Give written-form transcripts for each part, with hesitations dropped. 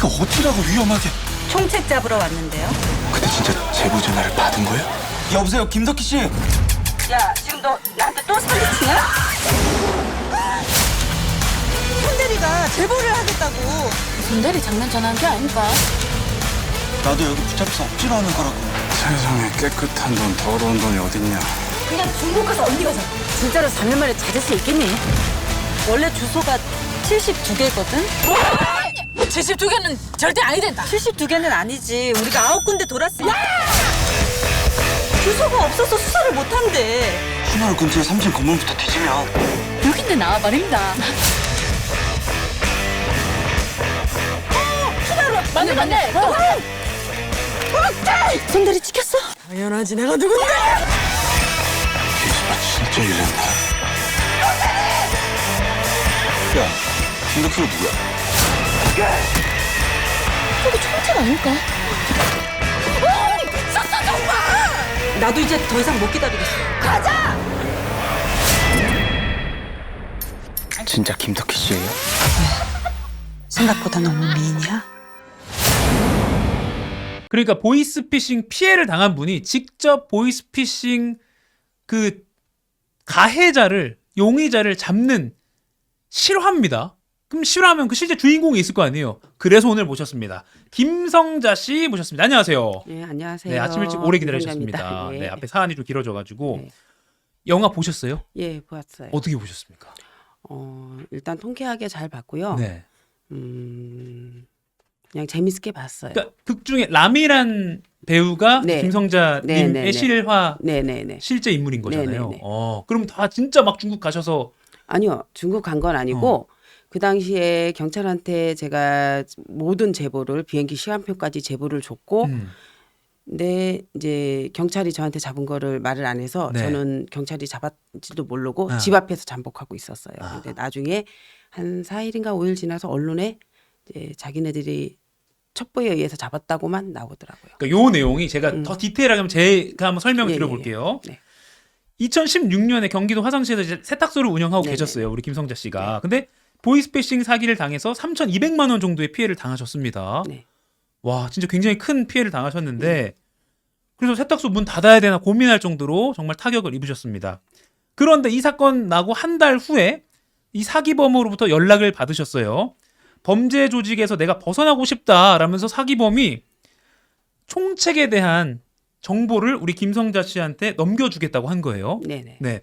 네가 어찌라고 위험하게. 총책 잡으러 왔는데요. 근데 진짜 제보 전화를 받은 거야? 여보세요, 김덕희 씨. 야, 지금 너 나한테 또 사기치냐? 손대리가 제보를 하겠다고. 손대리 장난 전화한 게 아닌가? 나도 여기 붙잡혀서 억지로 하는 거라고. 세상에 깨끗한 돈, 더러운 돈이 어딨냐. 그냥 중국 가서 언니가 자. 진짜로 3일 만에 찾을 수 있겠니? 원래 주소가 72개거든? 72개는 절대 아니 된다. 72개는 아니지. 우리가 9군데 돌았으니까. 주소가 없어서 수사를 못 한대. 신호를 근처에 삼진 건물부터 뒤지면. 여긴데 나와버립니다. 맞네 맞네. 손대리 찍혔어? 당연하지. 내가 누군데? 기수가 진짜 일난다. 야, 김덕희가 누구야? 저거 총책 아닐까? 나도 이제 더 이상 못 기다리겠어. 진짜 김덕희 씨예요? 생각보다 너무 미인이야? 그러니까 보이스피싱 피해를 당한 분이 직접 보이스피싱 그 가해자를 용의자를 잡는 실화입니다. 그럼 실화하면 그 실제 주인공이 있을 거 아니에요. 그래서 오늘 모셨습니다. 김성자 씨 모셨습니다. 안녕하세요. 네, 안녕하세요. 네, 아침 일찍 오래 기다리셨습니다. 김성자입니다. 네, 앞에 사안이 좀 길어져가지고 네. 영화 보셨어요? 예, 보았어요. 어떻게 보셨습니까? 일단 통쾌하게 잘 봤고요. 네. 그냥 재밌게 봤어요. 그러니까 극 중에 람이란 배우가 네. 김성자님의 네, 네, 네. 실화 네네네. 실제 인물인 거잖아요. 네, 네, 네. 그럼 다 진짜 막 중국 가셔서 아니요, 중국 간 건 아니고 그 당시에 경찰한테 제가 모든 제보를 비행기 시간표까지 제보를 줬고, 근데 이제 경찰이 저한테 잡은 거를 말을 안 해서 네. 저는 경찰이 잡았지도 모르고 아. 집 앞에서 잠복하고 있었어요. 아. 근데 나중에 한 4일인가 5일 지나서 언론에 이제 자기네들이 첩보에 의해서 잡았다고만 나오더라고요. 그러니까 요 내용이 제가 더 디테일하게 하면 제가 한번 설명을 예, 드려볼게요. 예, 예. 네. 2016년에 경기도 화성시에서 이제 세탁소를 운영하고 네네. 계셨어요. 우리 김성자 씨가. 근데 보이스피싱 사기를 당해서 3,200만 원 정도의 피해를 당하셨습니다. 네. 와, 진짜 굉장히 큰 피해를 당하셨는데 그래서 세탁소 문 닫아야 되나 고민할 정도로 정말 타격을 입으셨습니다. 그런데 이 사건 나고 한 달 후에 이 사기범으로부터 연락을 받으셨어요. 범죄 조직에서 내가 벗어나고 싶다라면서 사기범이 총책에 대한 정보를 우리 김성자 씨한테 넘겨주겠다고 한 거예요. 네네. 네.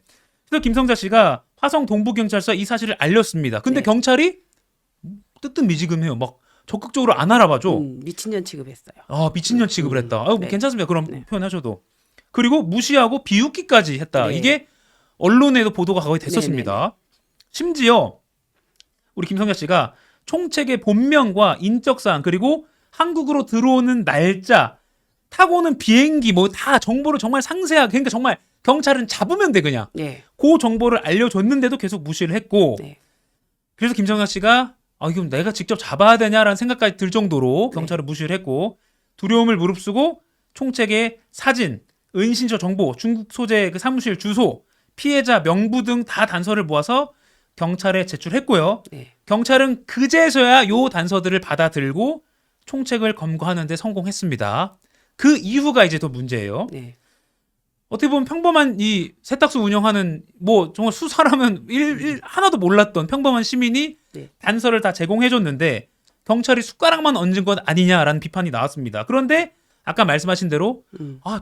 그래서 김성자 씨가 화성 동부경찰서에 이 사실을 알렸습니다. 근데 네. 경찰이 뜨뜻미지근해요. 막 적극적으로 안 알아봐줘. 미친년 취급했어요. 아, 미친년 취급을 했다. 뭐 네. 괜찮습니다. 그럼 네. 표현하셔도. 그리고 무시하고 비웃기까지 했다. 네. 이게 언론에도 보도가 거의 됐었습니다. 심지어 우리 김성자 씨가 총책의 본명과 인적사항 그리고 한국으로 들어오는 날짜, 타고 오는 비행기 뭐 다 정보를 정말 상세하게, 그러니까 정말 경찰은 잡으면 돼 그냥. 네. 그 정보를 알려줬는데도 계속 무시를 했고 네. 그래서 김성자 씨가 이건 내가 직접 잡아야 되냐라는 생각까지 들 정도로 네. 경찰을 무시를 했고 두려움을 무릅쓰고 총책의 사진, 은신처 정보, 중국 소재 그 사무실 주소, 피해자 명부 등 다 단서를 모아서 경찰에 제출했고요. 네. 경찰은 그제서야 요 단서들을 받아들고 총책을 검거하는 데 성공했습니다. 그 이후가 이제 더 문제예요. 네. 어떻게 보면 평범한 이 세탁소 운영하는 뭐 정말 수사라면 하나도 몰랐던 평범한 시민이 네. 단서를 다 제공해줬는데 경찰이 숟가락만 얹은 건 아니냐라는 비판이 나왔습니다. 그런데 아까 말씀하신 대로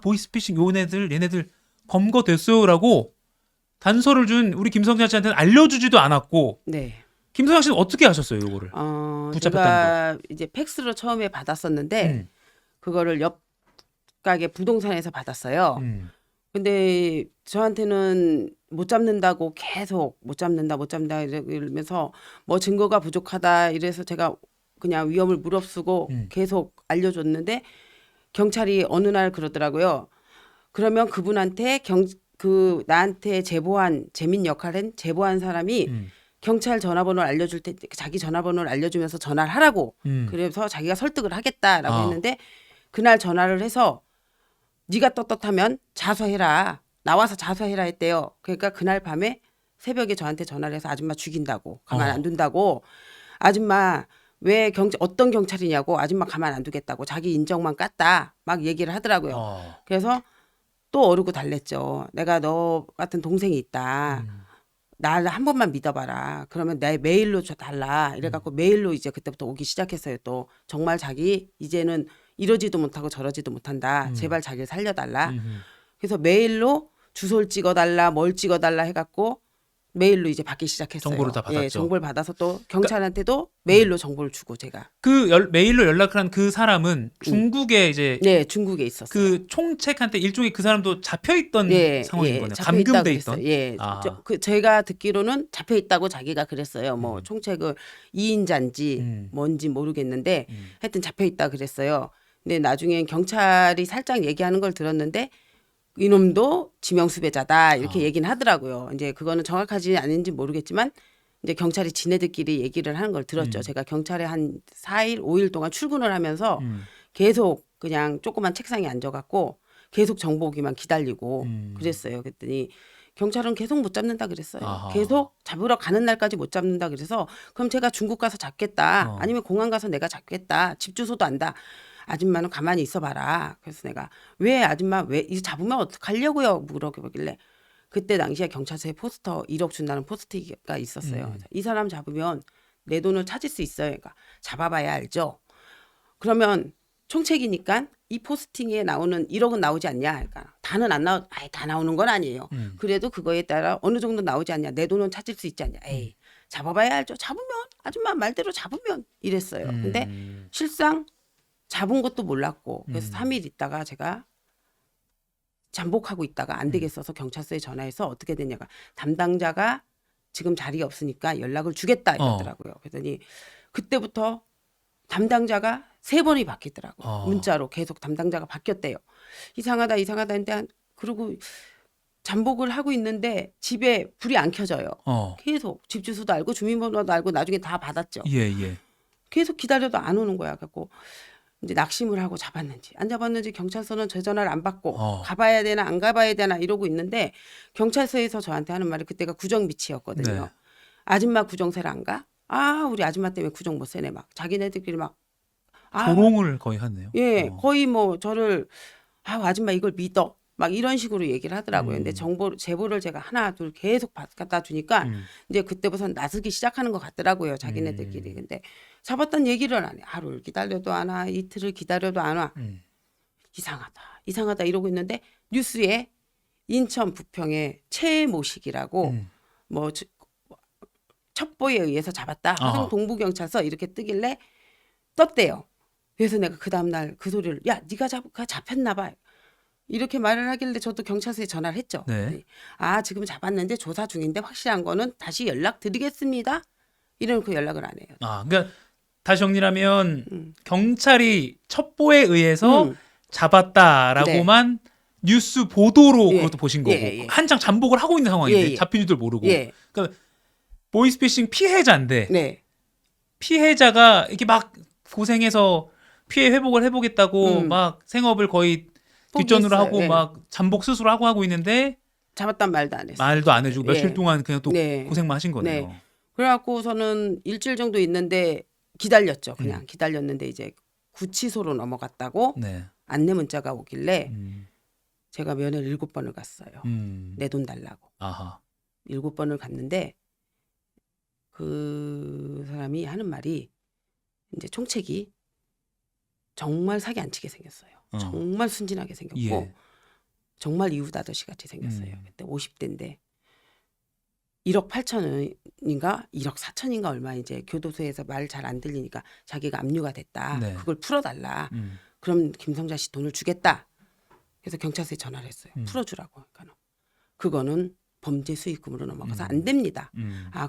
보이스피싱 얘네들 검거됐어요라고 단서를 준 우리 김성자 씨한테는 알려주지도 않았고 네. 김성자 씨는 어떻게 하셨어요, 요거를? 붙잡혔다는 제가 이제 팩스로 처음에 받았었는데 그거를 옆 가게 부동산에서 받았어요. 근데 저한테는 못 잡는다고 계속 못 잡는다 이러면서 뭐 증거가 부족하다 이래서 제가 그냥 위험을 무릅쓰고 계속 알려줬는데 경찰이 어느 날 그러더라고요. 그러면 그분한테 나한테 재민 역할은 제보한 사람이 경찰 전화번호를 알려줄 때 자기 전화번호를 알려주면서 전화를 하라고 그래서 자기가 설득을 하겠다라고 했는데 그날 전화를 해서 네가 떳떳하면 자수해라. 나와서 자수해라 했대요. 그러니까 그날 밤에 새벽에 저한테 전화를 해서 아줌마 죽인다고 가만 안 둔다고 아줌마 왜 어떤 경찰이냐고 아줌마 가만 안 두겠다고 자기 인정만 깠다 막 얘기를 하더라고요. 그래서 또 어르고 달랬죠. 내가 너 같은 동생이 있다. 나를 한 번만 믿어봐라. 그러면 내 메일로 달라. 이래갖고 메일로 이제 그때부터 오기 시작했어요. 또 정말 자기 이제는 이러지도 못하고 저러지도 못한다. 제발 자기를 살려달라. 그래서 메일로 주소를 찍어달라, 뭘 찍어달라 해갖고 메일로 이제 받기 시작했어요. 정보를 다 받았죠. 예, 정보를 받아서 또 경찰한테도 메일로 정보를 주고 제가. 그 메일로 연락을 한 그 사람은 중국에 이제 네, 중국에 있었어요. 그 총책한테 일종의 그 사람도 잡혀 있던 상황인 거네요. 잡혀 있다고 감금돼 있던. 그랬어요. 예, 아. 제가 듣기로는 잡혀 있다고 자기가 그랬어요. 뭐 총책을 2인자인지 뭔지 모르겠는데 하여튼 잡혀 있다 그랬어요. 근데 나중엔 경찰이 살짝 얘기하는 걸 들었는데 이놈도 지명수배자다 이렇게 얘기는 하더라고요. 이제 그거는 정확하지 않은지 모르겠지만 이제 경찰이 지네들끼리 얘기를 하는 걸 들었죠. 제가 경찰에 한 4일, 5일 동안 출근을 하면서 계속 그냥 조그만 책상에 앉아갖고 계속 정보 오기만 기다리고 그랬어요. 그랬더니 경찰은 계속 못 잡는다 그랬어요. 아하. 계속 잡으러 가는 날까지 못 잡는다 그래서 그럼 제가 중국 가서 잡겠다. 아니면 공항 가서 내가 잡겠다. 집 주소도 안다. 아줌마는 가만히 있어봐라. 그래서 내가 왜 아줌마 왜 이거 잡으면 어떡하려고요? 물어보길래 그때 당시에 경찰서에 포스터 1억 준다는 포스터가 있었어요. 이 사람 잡으면 내 돈을 찾을 수 있어요. 그러니까 잡아봐야 알죠. 그러면 총책이니까 이 포스팅에 나오는 1억은 나오지 않냐? 그러니까 다는 안 나오, 아예 다 나오는 건 아니에요. 그래도 그거에 따라 어느 정도 나오지 않냐? 내 돈은 찾을 수 있지 않냐? 에이, 잡아봐야 알죠. 잡으면 아줌마 말대로 잡으면 이랬어요. 근데 실상 잡은 것도 몰랐고 그래서 3일 있다가 제가 잠복하고 있다가 안 되겠어서 경찰서에 전화해서 어떻게 됐냐가 담당자가 지금 자리에 없으니까 연락을 주겠다 이러더라고요. 그랬더니 그때부터 담당자가 3번이 바뀌더라고요. 문자로 계속 담당자가 바뀌었대요. 이상하다 했는데 그리고 잠복을 하고 있는데 집에 불이 안 켜져요. 계속 집 주소도 알고 주민번호도 알고 나중에 다 받았죠. 예. 계속 기다려도 안 오는 거야. 갖고 이제 낙심을 하고 잡았는지 안 잡았는지 경찰서는 제 전화를 안 받고 가봐야 되나 안 가봐야 되나 이러고 있는데 경찰서에서 저한테 하는 말이 그때가 구정미치였거든요. 네. 아줌마 구정세를 안 가? 아 우리 아줌마 때문에 구정 못 세네 막 자기네들끼리 막 조롱을 거의 하네요. 예 거의 뭐 저를 아줌마 이걸 믿어 막 이런 식으로 얘기를 하더라고요. 근데 제보를 제가 하나 둘 계속 갖다 주니까 이제 그때부터 나서기 시작하는 것 같더라고요. 자기네들끼리. 근데 잡았던 얘기를 안 해. 하루를 기다려도 안 와. 이틀을 기다려도 안 와. 이상하다 이러고 있는데 뉴스에 인천 부평의 최모식이라고 뭐 첩보에 의해서 잡았다. 화성 동부경찰서 이렇게 뜨길래 떴대요. 그래서 내가 그 다음날 그 소리를 야 네가 잡혔나 봐. 이렇게 말을 하길래 저도 경찰서에 전화를 했죠. 네. 지금 잡았는데 조사 중인데 확실한 거는 다시 연락드리겠습니다. 이러놓고 연락을 안 해요. 그러니까 다시 정리하면 경찰이 첩보에 의해서 잡았다라고만 뉴스 보도로 그것도 보신 거고 한창 잠복을 하고 있는 상황인데 잡힌 줄도 모르고 그러니까 보이스피싱 피해자인데 피해자가 이렇게 막 고생해서 피해 회복을 해보겠다고 막 생업을 거의 뒷전으로 하고 막 잠복 스스로 하고 있는데 잡았단 말도 안 했어요. 말도 안 해주고 며칠 동안 그냥 또 고생만 하신 거네요. 그래갖고서는 일주일 정도 있는데 기다렸죠. 그냥 기다렸는데 이제 구치소로 넘어갔다고 안내 문자가 오길래 제가 면회를 7번을 갔어요. 내 돈 달라고. 7번을 갔는데 그 사람이 하는 말이 이제 총책이 정말 사기 안 치게 생겼어요. 정말 순진하게 생겼고 정말 이웃 아저씨 같이 생겼어요. 그때 50대인데 1억 8천인가 1억 4천인가 얼마 이제 교도소에서 말 잘 안 들리니까 자기가 압류가 됐다. 그걸 풀어달라. 그럼 김성자 씨 돈을 주겠다. 그래서 경찰서에 전화를 했어요. 풀어주라고. 그러니까 그거는 범죄 수익금으로 넘어가서 안 됩니다.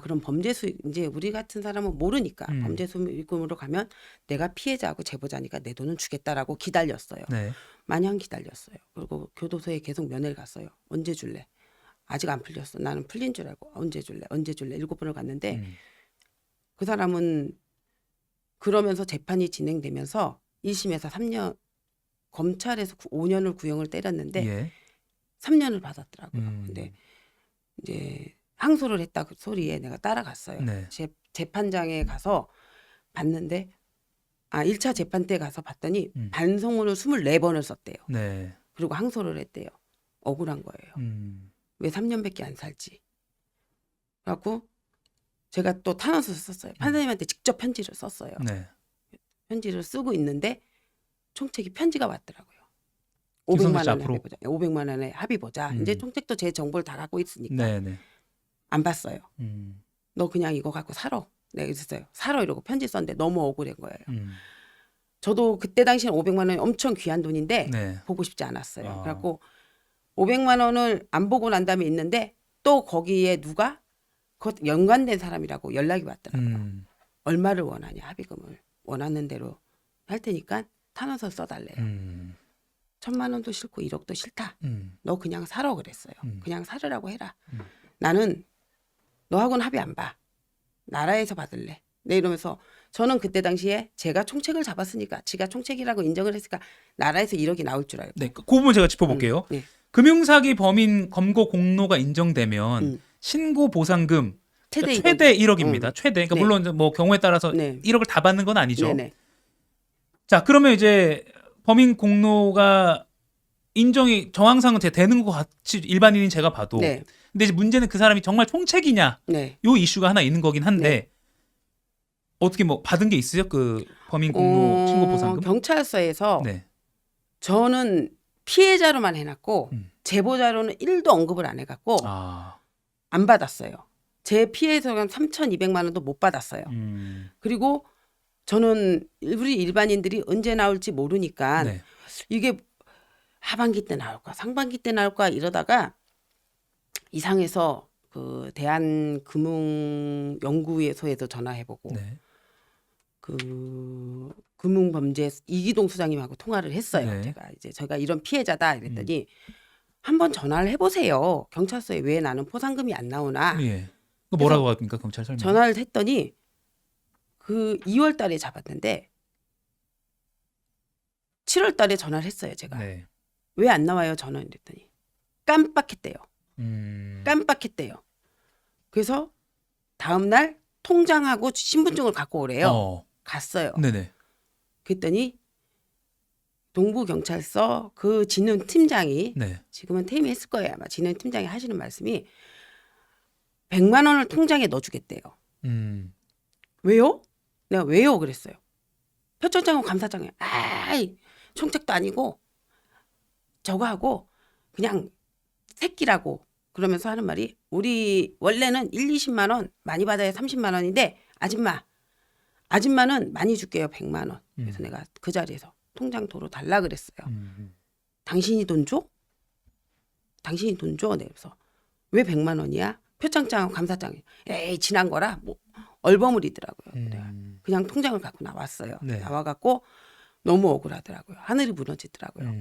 그럼 범죄 수익 이제 우리 같은 사람은 모르니까 범죄 수익금으로 가면 내가 피해자하고 제보자니까 내 돈은 주겠다라고 기다렸어요. 마냥 기다렸어요. 그리고 교도소에 계속 면회를 갔어요. 언제 줄래? 아직 안 풀렸어. 나는 풀린 줄 알고 언제 줄래? 7번을 갔는데 그 사람은 그러면서 재판이 진행되면서 1심에서 3년 검찰에서 5년을 구형을 때렸는데 3년을 받았더라고요. 근데 이제 항소를 했다 그 소리에 내가 따라갔어요. 재판장에 가서 봤는데 1차 재판 때 가서 봤더니 음. 반성문을 24번을 썼대요. 네. 그리고 항소를 했대요. 억울한 거예요. 왜 3년밖에 안 살지. 그래갖고 제가 또 탄원서를 썼어요. 판사님한테 직접 편지를 썼어요. 네. 편지를 쓰고 있는데 총책이 편지가 왔더라고요. 김성태 500만 씨 원에 앞으로? 합의 보자. 500만 원에 합의 보자. 이제 총책도 제 정보를 다 갖고 있으니까 네, 네. 안 봤어요. 음. 너 그냥 이거 갖고 살아. 내가 그랬어요. 살아 이러고 편지 썼는데 너무 억울한 거예요. 음. 저도 그때 당시엔 500만 원이 엄청 귀한 돈인데 네. 보고 싶지 않았어요. 아. 그래갖고 500만 원을 안 보고 난 다음에 있는데 또 거기에 누가 그것 연관된 사람이라고 연락이 왔더라고요. 얼마를 원하냐 합의금을 원하는 대로 할 테니까 탄원서 써달래요. 1,000만 원도 싫고 1억도 싫다. 너 그냥 살아 그랬어요. 그냥 살으라고 해라. 나는 너하고는 합의 안 봐. 나라에서 받을래. 네 이러면서 저는 그때 당시에 제가 총책을 잡았으니까 지가 총책이라고 인정을 했으니까 나라에서 1억이 나올 줄 알고. 네, 그 부분 제가 짚어볼게요. 네. 금융사기 범인 검거 공로가 인정되면 신고 보상금 최대 최대 1억입니다. 최대. 그러니까 네. 물론 이제 뭐 경우에 따라서 네. 1억을 다 받는 건 아니죠. 네네. 자, 그러면 이제 범인 공로가 인정이 정황상은 되는 것 같이 일반인인 제가 봐도. 네. 근데 이제 문제는 그 사람이 정말 총책이냐 네. 요 이슈가 하나 있는 거긴 한데 네. 어떻게 뭐 받은 게 있어요? 그 범인 공로 신고 보상금? 경찰서에서 네. 저는 피해자로만 해놨고 음. 제보자로는 1도 언급을 안 해갖고 아. 안 받았어요. 제 피해서는 3,200만 원도 못 받았어요. 그리고 저는 우리 일반인들이 언제 나올지 모르니까 네. 이게 하반기 때 나올까 상반기 때 나올까 이러다가 이상해서 그 대한금융연구소에서 전화해보고 네. 그 금융범죄 이기동 수장님하고 통화를 했어요. 네. 제가 이런 피해자다 이랬더니 한번 전화를 해보세요. 경찰서에 왜 나는 포상금이 안 나오나. 예. 그 뭐라고 합니까 경찰 설명? 전화를 했더니 그 2월 달에 잡았는데 7월 달에 전화를 했어요. 제가. 네. 왜 안 나와요? 전화 이랬더니 깜빡했대요. 깜빡했대요. 그래서 다음 날 통장하고 신분증을 갖고 오래요. 갔어요. 네네. 그랬더니 동부경찰서 그 진흥 팀장이 네. 지금은 퇴임했을 거예요. 아마 진흥 팀장이 하시는 말씀이 100만 원을 통장에 넣어주겠대요. 왜요? 내가 왜요? 그랬어요. 표창장은 감사장에 아이 총책도 아니고 저거 하고 그냥 새끼라고 그러면서 하는 말이 우리 원래는 1, 20만 원 많이 받아야 30만 원인데 아줌마는 많이 줄게요. 100만 원. 그래서 내가 그 자리에서 통장 도로 달라 그랬어요. 당신이 돈 줘? 당신이 돈 줘? 네, 그래서 왜 100만 원이야? 표창장 감사장이 에이 지난 거라 뭐 얼버무리더라고요. 내가 그냥 통장을 갖고 나왔어요. 네. 나와갖고 너무 억울하더라고요. 하늘이 무너지더라고요.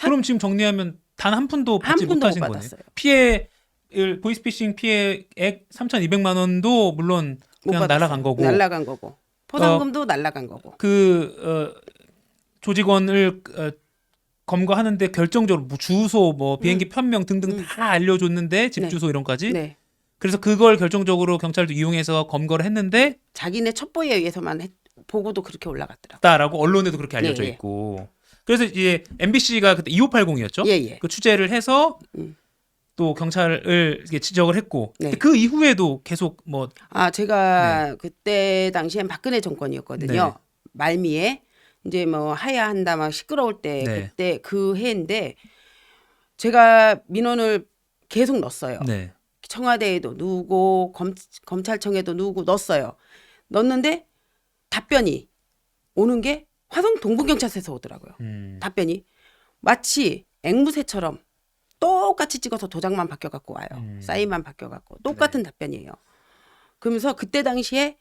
그럼 지금 정리하면 단 한 푼도 받지 한 푼도 못하신 못 거네요. 받았어요. 피해를 보이스피싱 피해액 3,200만 원도 물론 못 그냥 받았어요. 날아간 거고 날라간 거고 포상금도 날라간 거고. 조직원을 검거하는데 결정적으로 뭐 주소, 뭐 비행기 편명 등등 다 알려줬는데 집 네. 주소 이런까지. 네. 그래서 그걸 결정적으로 경찰도 이용해서 검거를 했는데 자기네 첩보에 의해서만 보고도 그렇게 올라갔더라고요. 다라고 언론에도 그렇게 알려져 예, 예. 있고. 그래서 이제 MBC가 그때 2580이었죠. 예, 예. 그 취재를 해서 음. 또 경찰을 이렇게 지적을 했고. 네. 근데 그 이후에도 계속 뭐 제가 그때 당시엔 박근혜 정권이었거든요. 네. 말미에 이제 뭐 하야한다 막 시끄러울 때 네. 그때 그 해인데 제가 민원을 계속 넣었어요. 네. 청와대에도 누고 검찰청에도 누고 넣었어요. 넣었는데 답변이 오는 게 화성 동부경찰서에서 오더라고요. 답변이 마치 앵무새처럼 똑같이 찍어서 도장만 바뀌어갖고 와요. 사인만 바뀌어갖고 똑같은 답변이에요. 그러면서 그때 당시에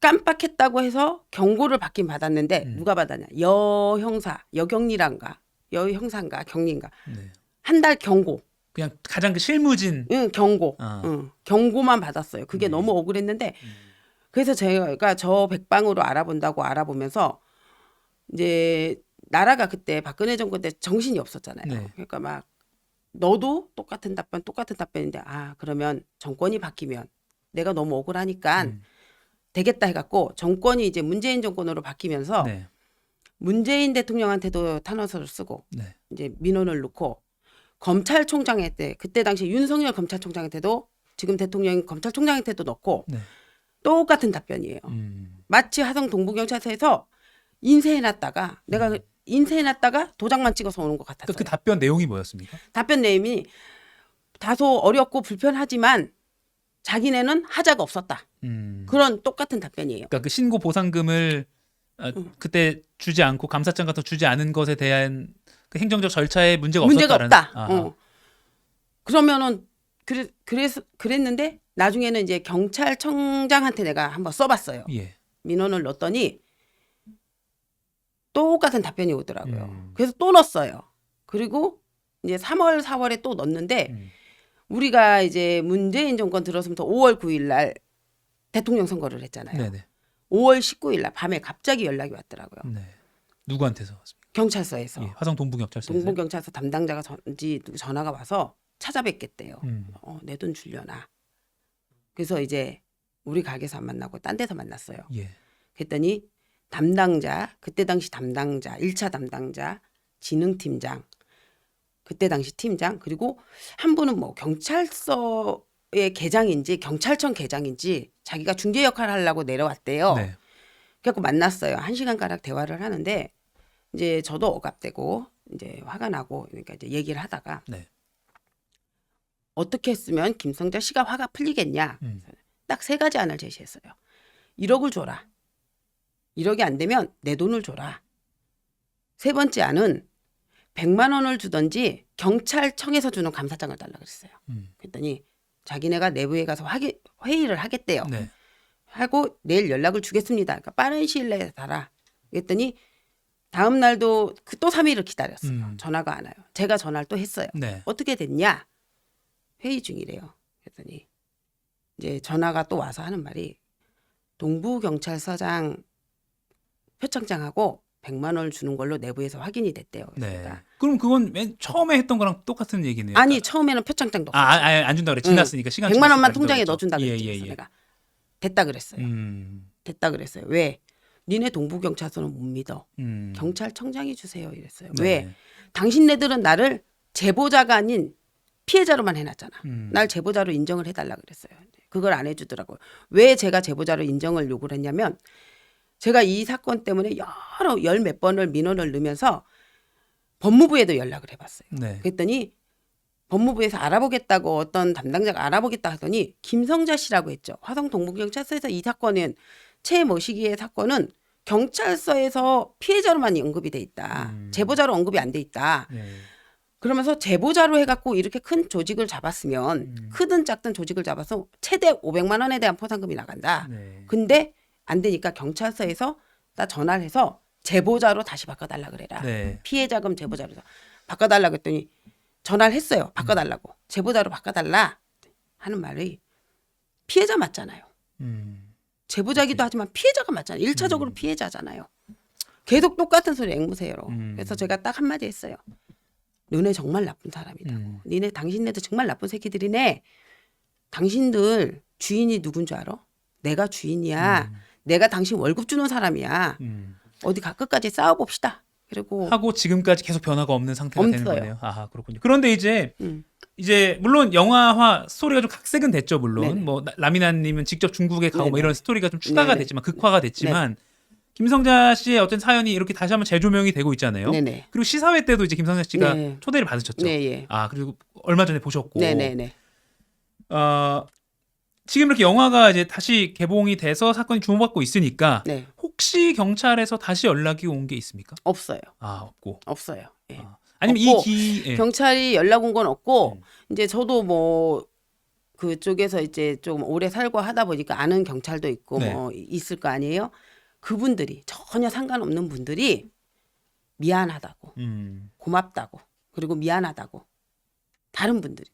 깜빡했다고 해서 경고를 받긴 받았는데 누가 받았냐? 여경리란가 여형사인가 경리인가 네. 한 달 경고. 그냥 가장 그 실무진. 응, 경고. 아. 응, 경고만 받았어요. 그게 너무 억울했는데 그래서 제가 저 백방으로 알아본다고 알아보면서 이제 나라가 그때 박근혜 정권 때 정신이 없었잖아요. 네. 그러니까 막 너도 똑같은 답변인데 그러면 정권이 바뀌면 내가 너무 억울하니까 되겠다 해갖고 정권이 이제 문재인 정권으로 바뀌면서 네. 문재인 대통령한테도 탄원서를 쓰고 네. 이제 민원을 넣고 검찰총장한테 그때 당시 윤석열 검찰총장한테도 지금 대통령 검찰총장한테도 넣고 네. 똑같은 답변이에요. 마치 화성 동부경찰서에서 인쇄해놨다가 내가 인쇄해놨다가 도장만 찍어서 오는 것 같았어요. 그러니까 그 답변 내용이 뭐였습니까? 답변 내용이 다소 어렵고 불편하지만 자기네는 하자가 없었다. 그런 똑같은 답변이에요. 그러니까 그 신고 보상금을 그때 주지 않고 감사장 같은 거 주지 않은 것에 대한 그 행정적 절차에 문제가 없었다라는. 없다. 아하. 그러면은 그랬는데 나중에는 이제 경찰청장한테 내가 한번 써봤어요. 예. 민원을 넣었더니 똑같은 답변이 오더라고요. 그래서 또 넣었어요. 그리고 이제 3월, 4월에 또 넣었는데 우리가 이제 문재인 정권 들어서부터 5월 9일 날 대통령 선거를 했잖아요. 네네. 5월 19일 날 밤에 갑자기 연락이 왔더라고요. 네. 누구한테서 왔습니까? 경찰서에서. 예. 화성 동부경찰서. 동부경찰서 담당자가 전화가 와서 찾아뵙겠대요. 음. 내 돈 줄려나. 그래서 이제 우리 가게에서 안 만나고 딴 데서 만났어요. 예. 그랬더니 담당자, 그때 당시 담당자, 1차 담당자, 진흥팀장, 그때 당시 팀장, 그리고 한 분은 뭐 경찰서의 계장인지 경찰청 계장인지 자기가 중재 역할을 하려고 내려왔대요. 네. 그래갖고 만났어요. 1시간가량 대화를 하는데 이제 저도 억압되고 이제 화가 나고 그러니까 이제 얘기를 하다가 네. 어떻게 했으면 김성자 씨가 화가 풀리겠냐. 딱 3가지 안을 제시했어요. 1억을 줘라. 1억이 안 되면 내 돈을 줘라. 3번째 안은 100만 원을 주던지 경찰청에서 주는 감사장을 달라 그랬어요. 그랬더니 자기네가 내부에 가서 회의를 하겠대요. 네. 하고 내일 연락을 주겠습니다. 그러니까 빠른 시일 내에 달아. 그랬더니 다음 날도 또 3일을 기다렸어요. 전화가 안 와요. 제가 전화를 또 했어요. 네. 어떻게 됐냐? 회의 중이래요. 그랬더니 이제 전화가 또 와서 하는 말이 동부경찰서장 표창장하고 100만 원을 주는 걸로 내부에서 확인이 됐대요. 네. 그러니까. 그럼 그건 맨 처음에 했던 거랑 똑같은 얘기네요. 아니 처음에는 표창장도 없어요. 안 준다 그래. 지났으니까 시간 100만 지났으니까 원만 안 통장에 준다고 넣어준다 그랬죠. 그랬지. 예, 그래서 예, 예. 내가 됐다 그랬어요. 음. 됐다 그랬어요. 왜? 니네 동부경찰서는 못 믿어. 경찰청장이 주세요 이랬어요. 네. 왜? 당신네들은 나를 제보자가 아닌 피해자로만 해놨잖아. 날 제보자로 인정을 해달라 그랬어요. 그걸 안 해주더라고요. 왜 제가 제보자로 인정을 요구를 했냐면 제가 이 사건 때문에 열 몇 번을 민원을 넣으면서 법무부에도 연락을 해봤어요. 네. 그랬더니 법무부에서 알아보겠다고 어떤 담당자가 알아보겠다 하더니 김성자 씨라고 했죠. 화성 동부경찰서에서 이 사건은 최모 시기의 사건은 경찰서에서 피해자로만 언급이 돼 있다. 제보자로 언급이 안 돼 있다. 네. 그러면서 제보자로 해갖고 이렇게 큰 조직을 잡았으면 크든 작든 조직을 잡아서 최대 500만 원에 대한 포상금이 나간다. 네. 근데 안 되니까 경찰서에서 나 전화를 해서 제보자로 다시 바꿔달라 그래라. 네. 피해자금 제보자로 바꿔달라 그랬더니 전화를 했어요. 바꿔달라고. 제보자로 바꿔달라 하는 말이 피해자 맞잖아요. 제보자기도 하지만 피해자가 맞잖아요. 1차적으로 피해자잖아요. 계속 똑같은 소리 앵무새요. 그래서 제가 딱 한마디 했어요. 너네 정말 나쁜 사람이다. 니네 당신네도 정말 나쁜 새끼들이네. 당신들 주인이 누군 줄 알아? 내가 주인이야. 내가 당신 월급 주는 사람이야. 어디 가까까지 싸워봅시다. 그리고 하고 지금까지 계속 변화가 없는 상태가 되는 없어요. 거네요. 아 그렇군요. 그런데 이제 물론 영화화 스토리가 좀 각색은 됐죠. 물론 네네. 뭐 라미나님은 직접 중국에 가고 뭐 네네. 이런 스토리가 좀 추가가 네네. 됐지만 극화가 됐지만 김성자 씨의 어떤 사연이 이렇게 다시 한번 재조명이 되고 있잖아요. 네네. 그리고 시사회 때도 이제 김성자 씨가 네. 초대를 받으셨죠. 네, 예. 아 그리고 얼마 전에 보셨고. 네네네. 지금 이렇게 영화가 이제 다시 개봉이 돼서 사건이 주목받고 있으니까 네. 혹시 경찰에서 다시 연락이 온 게 있습니까? 없어요. 아 없고. 없어요. 예. 아니면 없고, 예. 경찰이 연락 온 건 없고 이제 저도 뭐 그쪽에서 이제 좀 오래 살고 하다 보니까 아는 경찰도 있고 네. 뭐 있을 거 아니에요. 그분들이 전혀 상관없는 분들이 미안하다고 고맙다고 그리고 미안하다고 다른 분들이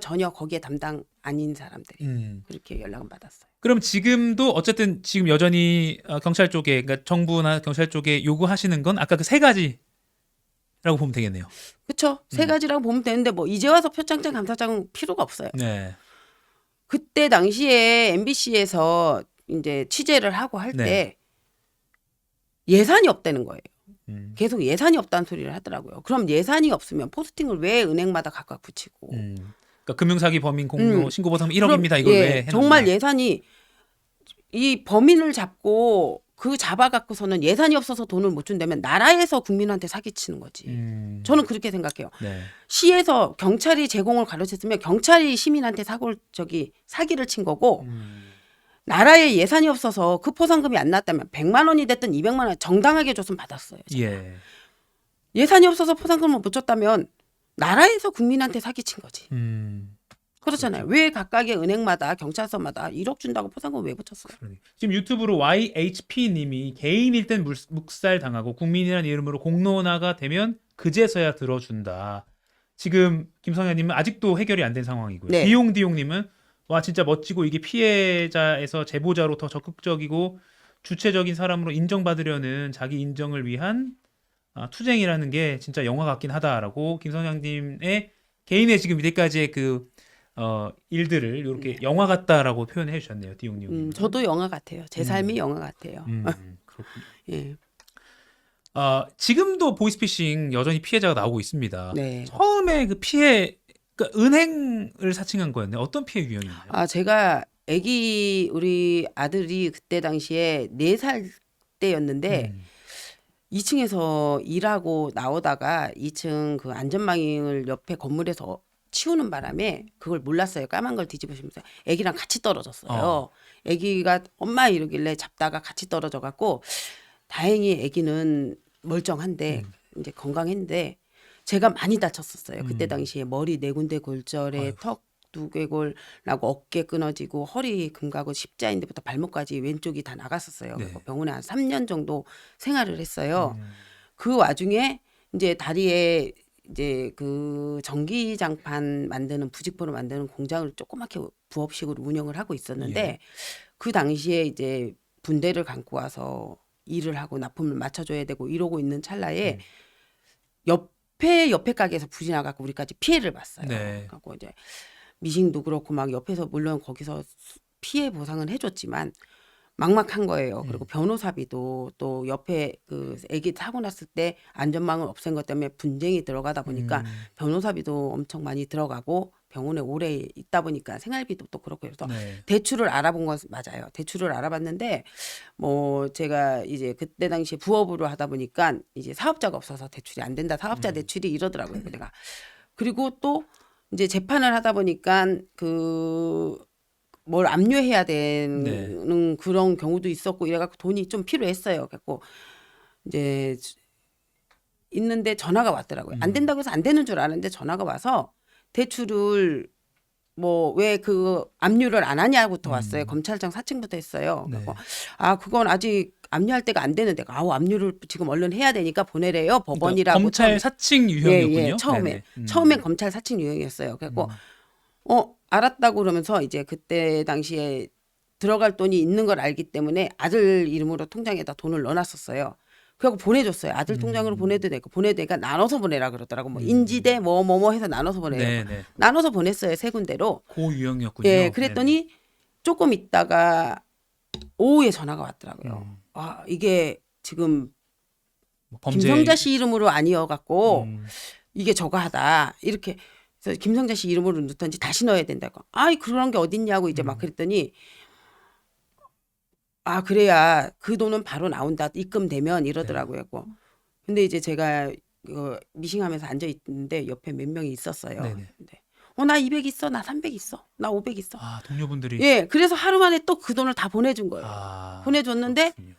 전혀 거기에 담당 아닌 사람들이 그렇게 연락은 받았어요. 그럼 지금도 어쨌든 지금 여전히 경찰 쪽에 그러니까 정부나 경찰 쪽에 요구하시는 건 아까 그 3가지라고 보면 되겠네요. 그렇죠. 3가지라고 보면 되는데 뭐 이제 와서 표창장 감사장은 필요가 없어요. 네. 그때 당시에 MBC에서 이제 취재를 하고 할 때 네. 예산이 없다는 거예요. 음. 계속 예산이 없다는 소리를 하더라고요. 그럼 예산이 없으면 포스팅을 왜 은행마다 각각 붙이고? 그러니까 금융사기 범인 공모 신고 보상 1억입니다. 그럼, 이걸 예, 왜 해놨냐. 정말 예산이 이 범인을 잡고 그 잡아갖고서는 예산이 없어서 돈을 못 준다면 나라에서 국민한테 사기치는 거지. 저는 그렇게 생각해요. 네. 시에서 경찰이 제공을 가로챘으면 경찰이 시민한테 사기를 친 거고 나라에 예산이 없어서 그 포상금이 안 나왔다면 100만 원이 됐든 200만 원 정당하게 줬으면 받았어요. 예. 예산이 없어서 포상금을 못 줬다면 나라에서 국민한테 사기친 거지. 그렇잖아요. 왜 각각의 은행마다 경찰서마다 1억 준다고 포상금 왜 붙였어요? 지금 유튜브로 YHP님이 개인일 땐 묵살 당하고 국민이라는 이름으로 공론화가 되면 그제서야 들어준다. 지금 김성현님은 아직도 해결이 안 된 상황이고요. 네. 디용디용님은 와 진짜 멋지고 이게 피해자에서 제보자로 더 적극적이고 주체적인 사람으로 인정받으려는 자기 인정을 위한 투쟁이라는 게 진짜 영화 같긴 하다라고 김성현님의 개인의 지금 이때까지의 그 일들을 이렇게 영화 같다라고 표현해 주셨네요, 디용님. 저도 영화 같아요. 제 삶이 영화 같아요. 그렇군요. 예. 지금도 보이스피싱 여전히 피해자가 나오고 있습니다. 네. 처음에 그 피해, 그러니까 은행을 사칭한 거였네. 어떤 피해 유형이나요? 제가 우리 아들이 그때 당시에 4살 때였는데 2층에서 일하고 나오다가 2층 그 안전망을 옆에 건물에서 치우는 바람에 그걸 몰랐어요. 까만 걸 뒤집으시면서 아기랑 같이 떨어졌어요. 아기가 엄마 이러길래 잡다가 같이 떨어져 갖고 다행히 아기는 멀쩡한데 이제 건강했는데 제가 많이 다쳤었어요. 그때 당시에 머리 4군데 골절에 턱 2개골 나고 어깨 끊어지고 허리 금가고 십자인대부터 발목까지 왼쪽이 다 나갔었어요. 네. 병원에 한 3년 정도 생활을 했어요. 그 와중에 이제 다리에 이제 그 전기장판 만드는 부직포를 만드는 공장을 조그맣게 부업식으로 운영을 하고 있었는데 그 당시에 이제 분대를 감고 와서 일을 하고 납품을 맞춰줘야 되고 이러고 있는 찰나에 옆에 가게에서 불이 나갖고 우리까지 피해를 봤어요. 네. 그래갖고 이제 미싱도 그렇고 막 옆에서 물론 거기서 피해 보상은 해줬지만 막막한 거예요. 그리고 변호사비도 또 옆에 그 아기 사고 났을 때 안전망을 없앤 것 때문에 분쟁이 들어가다 보니까 변호사비도 엄청 많이 들어가고 병원에 오래 있다 보니까 생활비도 또 그렇고 그래서 대출을 알아본 건 맞아요. 대출을 알아봤는데 뭐 제가 이제 그때 당시에 부업으로 하다 보니까 이제 사업자가 없어서 대출이 안 된다. 사업자 대출이 이러더라고요. 내가 그리고 또 이제 재판을 하다 보니까 뭘 압류해야 되는 그런 경우도 있었고 이래갖고 돈이 좀 필요했어요. 그래갖고 이제 있는데 전화가 왔더라고요. 안 된다고 해서 안 되는 줄 아는데 전화가 와서 대출을 뭐 왜 그 압류를 안 하냐부터 왔어요. 검찰청 사칭부터 했어요. 그래서 그건 아직 압류할 때가 안 되는데 압류를 지금 얼른 해야 되니까 보내래요. 법원이라고. 그러니까 검찰 사칭 유형이었군요. 처음엔 검찰 사칭 유형이었어요. 그래갖고 알았다고 그러면서 이제 그때 당시에 들어갈 돈이 있는 걸 알기 때문에 아들 이름으로 통장에다 돈을 넣어놨었어요. 그래갖고 보내줬어요. 아들 통장으로 보내도 되니까 나눠서 보내라 그러더라고. 뭐 인지대 뭐 해서 나눠서 보내요. 나눠서 보냈어요. 3군데로. 그 유형이었군요. 예, 그랬더니 조금 있다가 오후에 전화가 왔더라고요. 이게 지금 김성자 씨 이름으로 아니어갖고 이게 저거 하다 이렇게. 그래서 김성자 씨 이름으로 넣던지 다시 넣어야 된다고. 그런 게 어딨냐고 이제 막 그랬더니 그래야 그 돈은 바로 나온다. 입금되면 이러더라고요. 근데 이제 제가 미싱하면서 앉아 있는데 옆에 몇 명이 있었어요. 근데 나 200 있어. 나 300 있어. 나 500 있어. 동료분들이. 예. 그래서 하루 만에 또 그 돈을 다 보내준 거예요. 보내줬는데 그렇군요.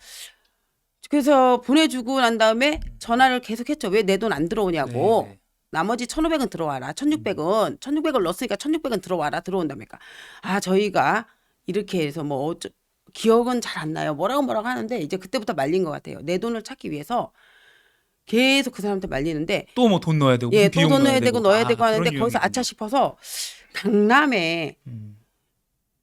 그래서 보내주고 난 다음에 전화를 계속 했죠. 왜 내 돈 안 들어오냐고. 나머지 1,500은 들어와라. 1,600을 넣었으니까 1,600은 들어와라. 들어온다니까. 저희가 이렇게 해서 뭐 기억은 잘 안 나요. 뭐라고 하는데 이제 그때부터 말린 것 같아요. 내 돈을 찾기 위해서 계속 그 사람한테 말리는데 또 뭐 돈 넣어야 되고 또 돈 넣어야 되고 하는데 그런 거기서 아차 싶어서 강남에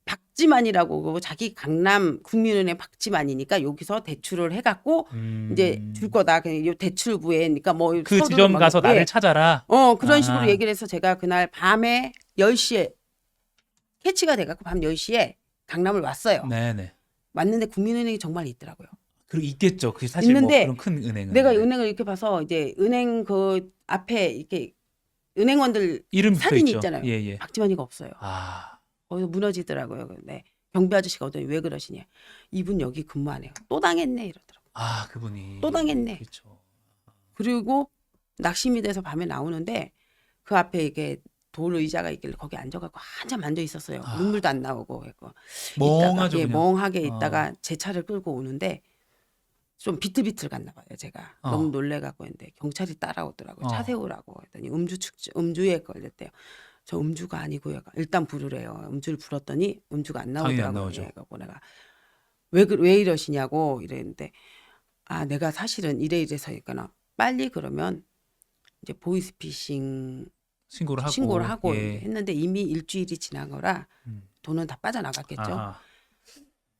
박지만이라고 자기 강남 국민은행 박지만이니까 여기서 대출을 해갖고 이제 줄 거다. 요 대출부에 그러니까 뭐 그 지점 가서 나를 찾아라. 그런 식으로 얘기를 해서 제가 그날 밤에 10시에 캐치가 돼갖고 밤 10시에 강남을 왔어요. 왔는데 국민은행이 정말 있더라고요. 그리고 있겠죠. 그 사실 있는데 뭐 그런 큰 은행은 내가 은행을 이렇게 봐서 이제 은행 그 앞에 이렇게 은행원들 이름 붙어 사진이 있죠. 있잖아요. 예, 예. 박지원이가 없어요. 아, 거기서 무너지더라고요. 근데 경비 아저씨가 오더니 왜 그러시냐. 이분 여기 근무 안 해요. 또 당했네 이러더라고요. 아, 그분이 또 당했네. 그렇죠. 그리고 낙심이 돼서 밤에 나오는데 그 앞에 이게 돌 의자가 있길래 거기 앉아갖고 한참 앉아 있었어요. 아. 눈물도 안 나오고 그래서 멍하죠, 예, 그냥. 멍하게 있다가 제 차를 끌고 오는데 좀 비틀비틀 갔나 봐요. 제가 너무 놀래갖고 했는데 경찰이 따라오더라고요. 차 세우라고 했더니 음주에 걸렸대요. 저 음주가 아니고요. 일단 부르래요. 음주를 불었더니 음주가 안 당연히 안 나오더라고요. 나오죠. 예, 그래서 내가 왜 이러시냐고 이랬는데 아 내가 사실은 이래서니까 빨리 그러면 이제 보이스피싱 신고를 하고 이제 예. 했는데 이미 일주일이 지난 거라 음. 돈은 다 빠져나갔겠죠. 아하.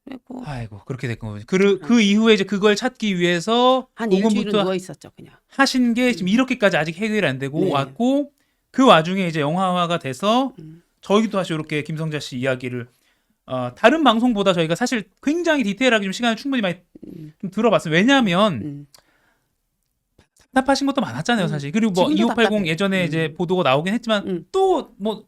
그리고 아이고 그렇게 됐군요. 그 이후에 이제 그걸 찾기 위해서 한 일주일은 그분부터 누워 있었죠 그냥. 하신 게 지금 이렇게까지 아직 해결이 안 되고 네. 왔고 그 와중에 이제 영화화가 돼서 음. 저희도 다시 이렇게 김성자 씨 이야기를 다른 방송보다 저희가 사실 굉장히 디테일하게 좀 시간을 충분히 많이 좀 들어봤어요. 왜냐하면 음. 답답하신 것도 많았잖아요, 사실. 그리고 뭐 지금도 2580 답답해. 예전에 이제 보도가 나오긴 했지만 또 뭐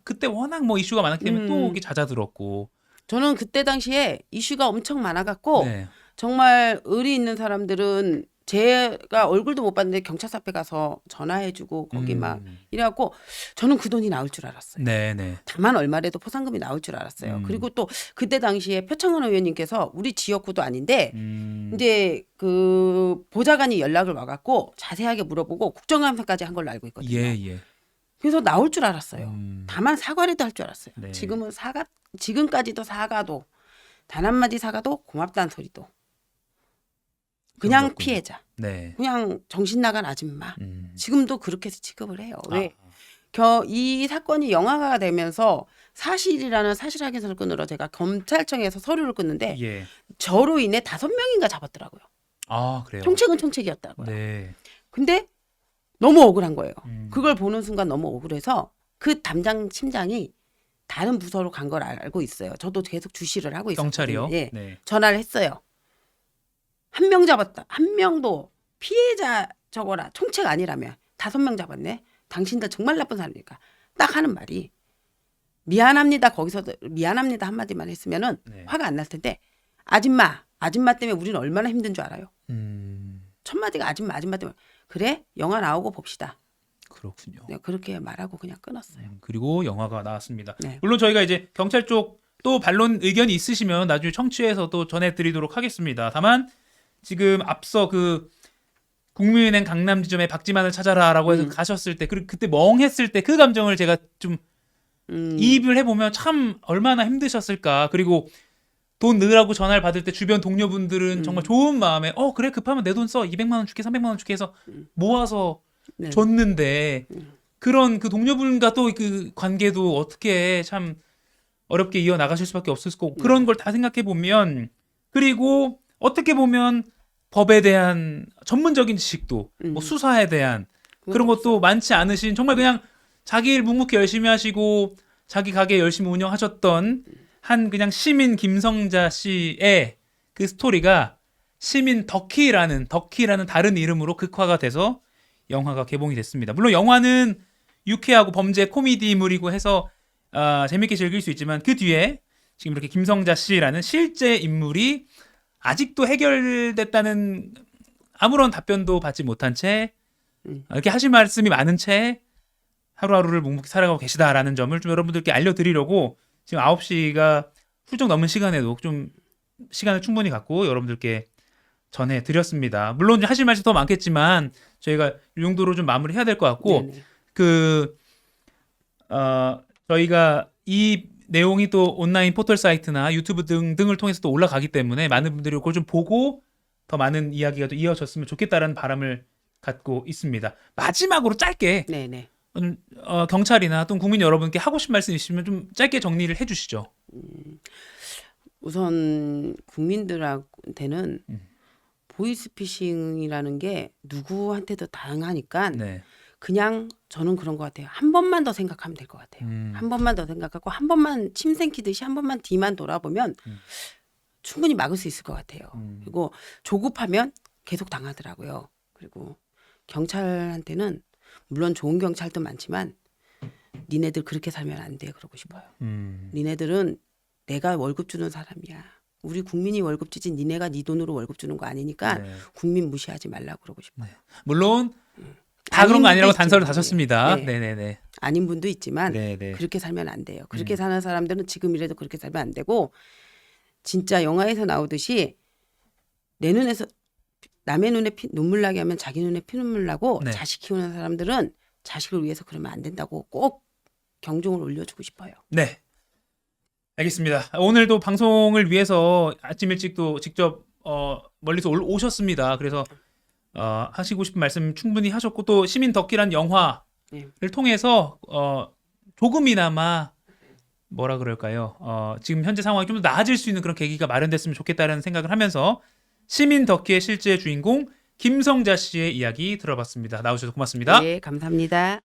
그때 워낙 뭐 이슈가 많았기 때문에 또 이게 잦아들었고. 저는 그때 당시에 이슈가 엄청 많아갖고 네. 정말 의리 있는 사람들은 제가 얼굴도 못 봤는데 경찰서 앞에 가서 전화해주고 거기 막 이래갖고 저는 그 돈이 나올 줄 알았어요. 네네. 다만 얼마라도 포상금이 나올 줄 알았어요. 그리고 또 그때 당시에 표창원 의원님께서 우리 지역구도 아닌데 이제 그 보좌관이 연락을 와갖고 자세하게 물어보고 국정감사까지 한 걸로 알고 있거든요. 예, 예. 그래서 나올 줄 알았어요. 다만 사과라도 할 줄 알았어요. 네. 지금까지도 사과도 단 한마디 사과도 고맙다는 소리도 그냥 그렇군요. 피해자, 네. 그냥 정신 나간 아줌마. 지금도 그렇게 해서 취급을 해요. 왜? 이 사건이 영화가 되면서 사실이라는 사실 확인서를 끊으러 제가 검찰청에서 서류를 끊는데 예. 저로 인해 5명인가 잡았더라고요. 아, 그래요. 총책은 총책이었다고요. 네. 근데 너무 억울한 거예요. 그걸 보는 순간 너무 억울해서 그 담당 팀장이 다른 부서로 간 걸 알고 있어요. 저도 계속 주시를 하고 있었거든요. 경찰이요? 예. 네. 전화를 했어요. 한 명 잡았다. 한 명도 피해자 저거라 총책 아니라면 5명 잡았네. 당신들 정말 나쁜 사람이니까 딱 하는 말이 미안합니다. 거기서도 미안합니다 한마디만 했으면은 네. 화가 안 날 텐데 아줌마 때문에 우리는 얼마나 힘든 줄 알아요. 첫 마디가 아줌마 때문에 그래 영화 나오고 봅시다. 그렇군요. 네, 그렇게 말하고 그냥 끊었어요. 그리고 영화가 나왔습니다. 네. 물론 저희가 이제 경찰 쪽 또 반론 의견이 있으시면 나중에 청취해서 또 전해드리도록 하겠습니다. 다만 지금 앞서 그 국민은행 강남 지점에 박지만을 찾아라라고 해서 가셨을 때 그때 멍했을 때 그 감정을 제가 좀 이입을 해보면 참 얼마나 힘드셨을까. 그리고 돈 넣으라고 전화를 받을 때 주변 동료분들은 정말 좋은 마음에 그래 급하면 내 돈 써 200만 원 줄게 300만 원 줄게 해서 모아서 네. 줬는데 그런 그 동료분과 또 그 관계도 어떻게 참 어렵게 이어나가실 수밖에 없을 거고 그런 걸 다 생각해 보면 그리고 어떻게 보면 법에 대한 전문적인 지식도 뭐 수사에 대한 그런 것도 많지 않으신 정말 그냥 자기 일 묵묵히 열심히 하시고 자기 가게 열심히 운영하셨던 한 그냥 시민 김성자 씨의 그 스토리가 시민 덕희라는 다른 이름으로 극화가 돼서 영화가 개봉이 됐습니다. 물론 영화는 유쾌하고 범죄 코미디물이고 해서 재밌게 즐길 수 있지만 그 뒤에 지금 이렇게 김성자 씨라는 실제 인물이 아직도 해결됐다는 아무런 답변도 받지 못한 채 이렇게 하실 말씀이 많은 채 하루하루를 묵묵히 살아가고 계시다라는 점을 좀 여러분들께 알려드리려고 지금 9시가 훌쩍 넘은 시간에도 좀 시간을 충분히 갖고 여러분들께 전해드렸습니다. 물론 하실 말씀이 더 많겠지만 저희가 이 정도로 좀 마무리해야 될 것 같고 네네. 저희가 이 내용이 또 온라인 포털 사이트나 유튜브 등을 통해서 또 올라가기 때문에 많은 분들이 그걸 좀 보고 더 많은 이야기가 또 이어졌으면 좋겠다라는 바람을 갖고 있습니다. 마지막으로 짧게 네네. 경찰이나 또 국민 여러분께 하고 싶은 말씀 있으시면 좀 짧게 정리를 해주시죠. 우선 국민들한테는 보이스피싱이라는 게 누구한테도 다양하니까 네. 그냥 저는 그런 것 같아요. 한 번만 더 생각하면 될 것 같아요. 한 번만 더 생각하고 한 번만 침 생기듯이 한 번만 뒤만 돌아보면 충분히 막을 수 있을 것 같아요. 그리고 조급하면 계속 당하더라고요. 그리고 경찰한테는 물론 좋은 경찰도 많지만 니네들 그렇게 살면 안 돼 그러고 싶어요. 니네들은 내가 월급 주는 사람이야. 우리 국민이 월급 주지 니네가 네 돈으로 월급 주는 거 아니니까 네. 국민 무시하지 말라고 그러고 싶어요. 물론 다 아닌 그런 거 분도 아니라고 있지만, 단서를 다셨습니다. 네. 네네네. 아닌 분도 있지만 네네. 그렇게 살면 안 돼요. 그렇게 사는 사람들은 지금이라도 그렇게 살면 안 되고 진짜 영화에서 나오듯이 내 눈에서 남의 눈에 눈물 나게 하면 자기 눈에 피눈물 나고 네. 자식 키우는 사람들은 자식을 위해서 그러면 안 된다고 꼭 경종을 올려주고 싶어요. 네. 알겠습니다. 오늘도 방송을 위해서 아침 일찍 또 직접 멀리서 오셨습니다. 그래서 하시고 싶은 말씀 충분히 하셨고 또 시민 덕기란 영화를 네. 통해서 조금이나마 뭐라 그럴까요? 지금 현재 상황이 좀 더 나아질 수 있는 그런 계기가 마련됐으면 좋겠다는 생각을 하면서 시민 덕기의 실제 주인공 김성자 씨의 이야기 들어봤습니다. 나오셔서 고맙습니다. 네, 감사합니다.